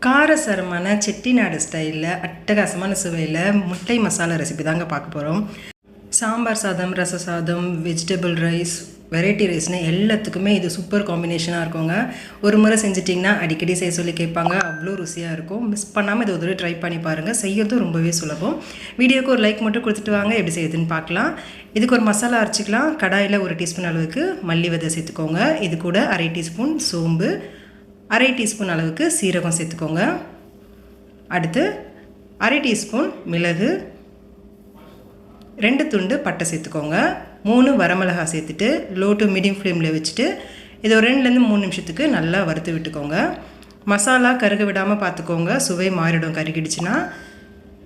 காரசாரமான செட்டிநாடு ஸ்டைலில் அட்டகாசமான சுவையில் முட்டை மசாலா ரெசிபி தாங்க பார்க்க போகிறோம். சாம்பார் சாதம், ரச சாதம், வெஜிடபிள் ரைஸ், வெரைட்டி ரைஸ்னு எல்லாத்துக்குமே இது சூப்பர் காம்பினேஷனாக இருக்குங்க. ஒரு முறை செஞ்சிட்டிங்கன்னா அடிக்கடி செய்ய சொல்லி கேட்பாங்க. அவ்வளோ ருசியாக இருக்கும். மிஸ் பண்ணாமல் இதை ஒரு ட்ரை பண்ணி பாருங்கள். செய்யறதும் ரொம்பவே சுலபம். வீடியோக்கு ஒரு லைக் மட்டும் கொடுத்துட்டு வாங்க, எப்படி செய்யுதுன்னு பார்க்கலாம். இதுக்கு ஒரு மசாலா அரைச்சிக்கலாம். கடாயில் 1 டீஸ்பூன் அளவுக்கு மல்லி விதை சேர்த்துக்கோங்க. இது கூட 1/2 டீஸ்பூன் சோம்பு, 1/2 டீஸ்பூன் அளவுக்கு சீரகம் சேர்த்துக்கோங்க. அடுத்து 1/2 டீஸ்பூன் மிளகு, 2 துண்டு பட்டை சேர்த்துக்கோங்க. 3 வரமிளகாய் சேர்த்துட்டு லோ டு மீடியம் ஃப்ளேமில் வச்சுட்டு இதை ஒரு 2லேருந்து 3 நிமிஷத்துக்கு நல்லா வறுத்து விட்டுக்கோங்க. மசாலா கருக விடாமல் பார்த்துக்கோங்க, சுவை மாறிடும் கருகிடுச்சுன்னா.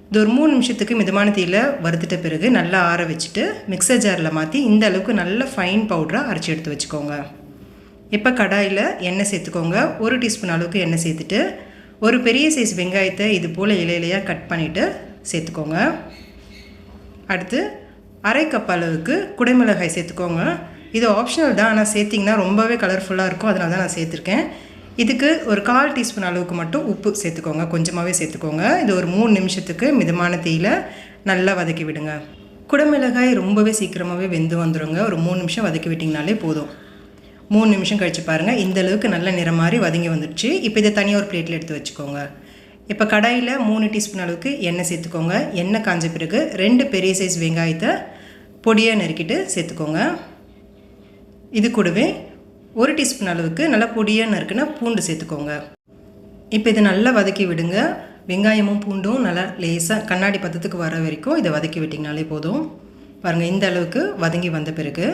இது ஒரு 3 நிமிஷத்துக்கு மிதமான தீயில் வறுத்துட்ட பிறகு நல்லா ஆற வச்சுட்டு மிக்சர் ஜாரில் மாற்றி இந்த அளவுக்கு நல்ல ஃபைன் பவுடராக அரைச்சி எடுத்து வச்சுக்கோங்க. இப்போ கடாயில் எண்ணெய் சேர்த்துக்கோங்க. 1 டீஸ்பூன் அளவுக்கு எண்ணெய் சேர்த்துட்டு ஒரு பெரிய சைஸ் வெங்காயத்தை இது போல் இலையிலையாக கட் பண்ணிவிட்டு சேர்த்துக்கோங்க. அடுத்து 1/2 கப் அளவுக்கு குடைமிளகாய் சேர்த்துக்கோங்க. இது ஆப்ஷனல் தான், ஆனால் சேர்த்திங்கன்னா ரொம்பவே கலர்ஃபுல்லாக இருக்கும், அதனால தான் நான் சேர்த்துருக்கேன். இதுக்கு ஒரு 1/4 டீஸ்பூன் அளவுக்கு மட்டும் உப்பு சேர்த்துக்கோங்க, கொஞ்சமாகவே சேர்த்துக்கோங்க. இது ஒரு 3 நிமிஷத்துக்கு மிதமான தீயில் நல்லா வதக்கி விடுங்க. குடைமிளகாய் ரொம்பவே சீக்கிரமாகவே வெந்து வந்துடுங்க. ஒரு 3 நிமிஷம் வதக்கி விட்டிங்கனாலே போதும். 3 நிமிஷம் கழித்து பாருங்கள், இந்த அளவுக்கு நல்ல நிறம் மாதிரி வதங்கி வந்துடுச்சு. இப்போ இதை தனியாக ஒரு பிளேட்டில் எடுத்து வச்சுக்கோங்க. இப்போ கடாயில் 3 டீஸ்பூன் அளவுக்கு எண்ணெய் சேர்த்துக்கோங்க. எண்ணெய் காஞ்ச பிறகு 2 பெரிய சைஸ் வெங்காயத்தை பொடியாக நறுக்கிட்டு சேர்த்துக்கோங்க. இது கூடவே 1 டீஸ்பூன் அளவுக்கு நல்லா பொடியாக நறுக்குனா பூண்டு சேர்த்துக்கோங்க. இப்போ இதை நல்லா வதக்கி விடுங்க. வெங்காயமும் பூண்டும் நல்லா லேசாக கண்ணாடி பதத்துக்கு வர வரைக்கும் இதை வதக்கி விட்டிங்கனாலே போதும். பாருங்கள், இந்த அளவுக்கு வதங்கி வந்த பிறகு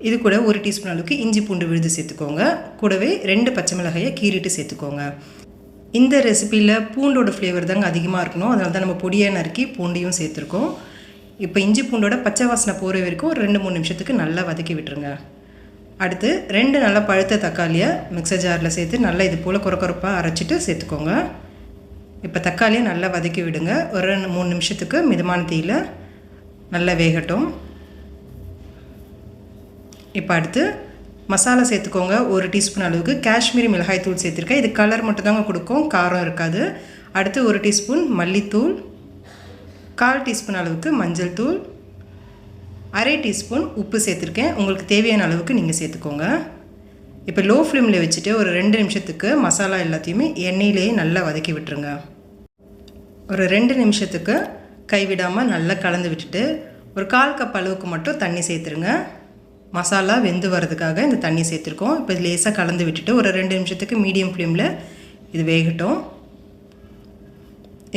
இது கூட 1 டீஸ்பூன் அளவுக்கு இஞ்சி பூண்டு விழுது சேர்த்துக்கோங்க. கூடவே 2 பச்சை மிளகாயை கீறிட்டு சேர்த்துக்கோங்க. இந்த ரெசிப்பியில் பூண்டோட ஃப்ளேவர் தாங்க அதிகமாக இருக்கணும், அதனால தான் நம்ம பொடியாக நறுக்கி பூண்டையும் சேர்த்துருக்கோம். இப்போ இஞ்சி பூண்டோட பச்சை வாசனை போகிற வரைக்கும் ஒரு 2-3 நிமிஷத்துக்கு நல்லா வதக்கி விட்டுருங்க. அடுத்து 2 நல்லா பழுத்த தக்காளியை மிக்சர் ஜாரில் சேர்த்து நல்லா இது போல் கொரப்பாக அரைச்சிட்டு சேர்த்துக்கோங்க. இப்போ தக்காளியை நல்லா வதக்கி விடுங்க. ஒரு 3 நிமிஷத்துக்கு மிதமான தீயில் நல்லா வேகட்டும். இப்போ அடுத்து மசாலா சேர்த்துக்கோங்க. 1 டீஸ்பூன் அளவுக்கு காஷ்மீரி மிளகாய் தூள் சேர்த்துருக்கேன். இது கலர் மட்டும் தாங்க கொடுக்கும், காரம் இருக்காது. அடுத்து 1 டீஸ்பூன் மல்லித்தூள், 1/4 டீஸ்பூன் அளவுக்கு மஞ்சள் தூள், 1/2 டீஸ்பூன் உப்பு சேர்த்துருக்கேன். உங்களுக்கு தேவையான அளவுக்கு நீங்கள் சேர்த்துக்கோங்க. இப்போ லோ ஃப்ளேமில் வச்சுட்டு ஒரு 2 நிமிஷத்துக்கு மசாலா எல்லாத்தையுமே எண்ணெயிலேயே நல்லா வதக்கி விட்டுருங்க. ஒரு 2 நிமிஷத்துக்கு கைவிடாமல் நல்லா கலந்து விட்டுட்டு ஒரு 1/4 கப் அளவுக்கு மட்டும் தண்ணி சேர்த்துருங்க. மசாலா வெந்து வரதுக்காக இந்த தண்ணி சேர்த்துருக்கோம். இப்போ இது லேசாக கலந்து விட்டுட்டு ஒரு 2 நிமிஷத்துக்கு மீடியம் ஃப்ளேமில் இது வேகட்டும்.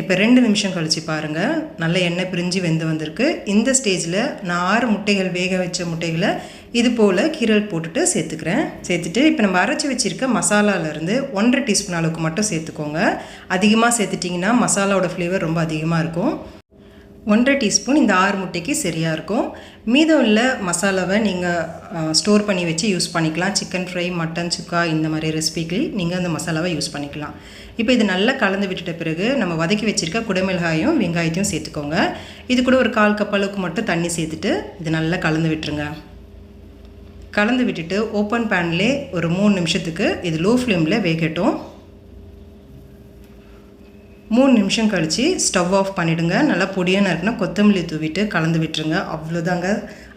இப்போ 2 நிமிஷம் கழித்து பாருங்கள், நல்ல எண்ணெய் பிரிஞ்சு வெந்து வந்திருக்கு. இந்த ஸ்டேஜில் நான் 6 முட்டைகள், வேக வச்ச முட்டைகளை இது போல் கீரல் போட்டுட்டு சேர்த்துட்டு இப்போ நம்ம அரைச்சி வச்சுருக்க மசாலாவிலேருந்து 1/2 டீஸ்பூன் அளவுக்கு மட்டும் சேர்த்துக்கோங்க. அதிகமாக சேர்த்துட்டிங்கன்னா மசாலாவோட ஃப்ளேவர் ரொம்ப அதிகமாக இருக்கும். 1/2 டீஸ்பூன் இந்த 6 முட்டைக்கு சரியாக இருக்கும். மீதம் உள்ள மசாலாவை நீங்கள் ஸ்டோர் பண்ணி வச்சு யூஸ் பண்ணிக்கலாம். சிக்கன் ஃப்ரை, மட்டன் சுக்கா, இந்த மாதிரி ரெசிபிக்கு நீங்கள் அந்த மசாலாவை யூஸ் பண்ணிக்கலாம். இப்போ இது நல்லா கலந்து விட்டுட்ட பிறகு நம்ம வதக்கி வச்சுருக்க குடைமிளகாயும் வெங்காயத்தையும் சேர்த்துக்கோங்க. இது கூட ஒரு 1/4 கப் அளவுக்கு மட்டும் தண்ணி சேர்த்துட்டு இது நல்லா கலந்து விட்டுருங்க. கலந்து விட்டுட்டு ஓப்பன் பேன்லே ஒரு 3 நிமிஷத்துக்கு இது லோ ஃப்ளேமில் வேகட்டும். 3 நிமிஷம் கழித்து ஸ்டவ் ஆஃப் பண்ணிவிடுங்க. நல்லா பொடியாக நறுக்குனா கொத்தமல்லி தூவிட்டு கலந்து விட்டுருங்க. அவ்வளோதாங்க,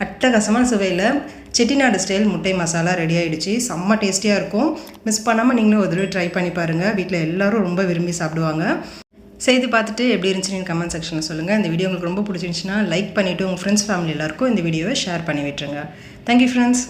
அட்டகாசமான சுவையில் செட்டிநாடு ஸ்டைல் முட்டை மசாலா ரெடி ஆகிடுச்சு. செம்ம டேஸ்டியாக இருக்கும். மிஸ் பண்ணாமல் நீங்களும் ஒரு தடவை ட்ரை பண்ணி பாருங்கள். வீட்டில் எல்லோரும் ரொம்ப விரும்பி சாப்பிடுவாங்க. செய்து பார்த்துட்டு எப்படி இருந்துச்சுன்னு கமெண்ட் செக்ஷனில் சொல்லுங்கள். இந்த வீடியோ உங்களுக்கு ரொம்ப பிடிச்சிருந்துச்சுன்னா லைக் பண்ணிவிட்டு உங்கள் ஃப்ரெண்ட்ஸ், ஃபேமிலி எல்லாருக்கும் இந்த வீடியோவை ஷேர் பண்ணி விட்டுருங்க. Thank you friends.